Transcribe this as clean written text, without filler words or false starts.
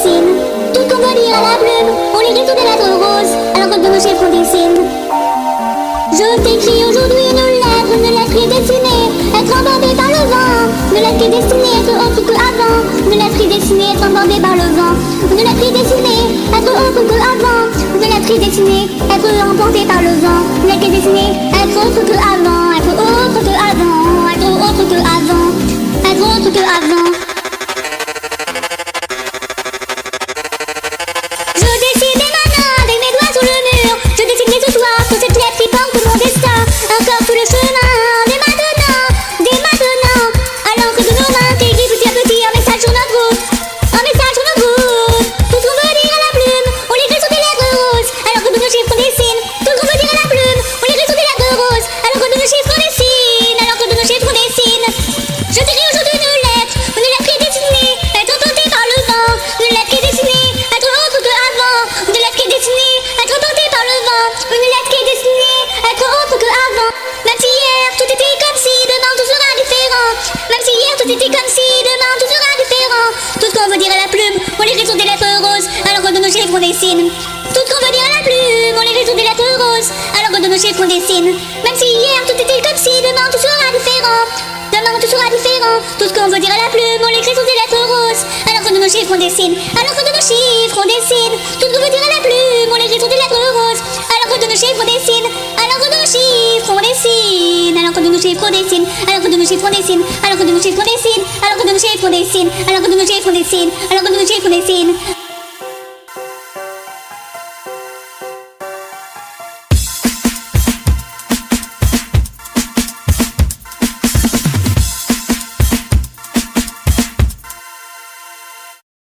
dessine. Tout ce qu'on veut dire à la plume, on l'écrit sous des lettres roses, alors que de nos chiffres on dessine. Je t'écris aujourd'hui une lettre qui est destinée, être embordée par le vent. Une lettre qui est destinée, être autre que avant. Une lettre qui est destinée, être embordée par le vent. Une lettre qui est destinée, être autre que avant. Une lettre qui est destinée, être emportée par le vent. Une lettre qui est destinée, être autre que avant. Être autre que avant. Être autre que avant. Être autre que avant. Je décide dès maintenant, avec mes doigts sous le mur. Je décide dès ce soir sur cette lettre qui porte mon destin. Encore tout le chemin, dès maintenant, alors que de nos mains t'écris petit à petit un message sur notre route. Un message sur notre route. Tout ce qu'on veut dire à la plume, on l'écrit sur des lettres roses, alors que de nos chiffres on dessine. Tout ce qu'on veut dire à la plume, on l'écrit sur des lettres roses, alors que de nos chiffres on dessine. Alors que de nos chiffres on dessine. Je t'écris aujourd'hui une lettre qui est destinée, être emportée par le vent. Une lettre qui est destinée, être autre que avant. Une lettre qui est destinée, être emportée par le vent. Une lettre qui est destinée, être autre que avant. Même si hier tout était comme si, demain tout sera différent. Même si hier tout était comme si, demain tout sera différent. Tout ce qu'on veut dire à la plume, on l'écrit sur des lettres roses, alors que de nos chiffres on dessine. Tout ce qu'on veut dire à la plume, on l'écrit sur des lettres roses, alors que de nos chiffres on dessine. Même si hier tout était comme si, demain tout sera différent. Demain tout sera différent. Tout ce qu'on veut dire à la plume, on l'écrit sur des lettres roses, alors que de nos chiffres on dessine. Alors que de nos chiffres on dessine. Tout ce qu'on veut dire à la plume, on l'écrit sur des lettres roses, alors que de nos chiffres on dessine. Alors que de nos chiffres on dessine. Alors que de nos chiffres on dessine. Alors que de nos chiffres on dessine. Alors que de nos chiffres on dessine. Alors que de nos chiffres on dessine. Alors que de nos chiffres on dessine. Alors que de nos chiffres on dessine.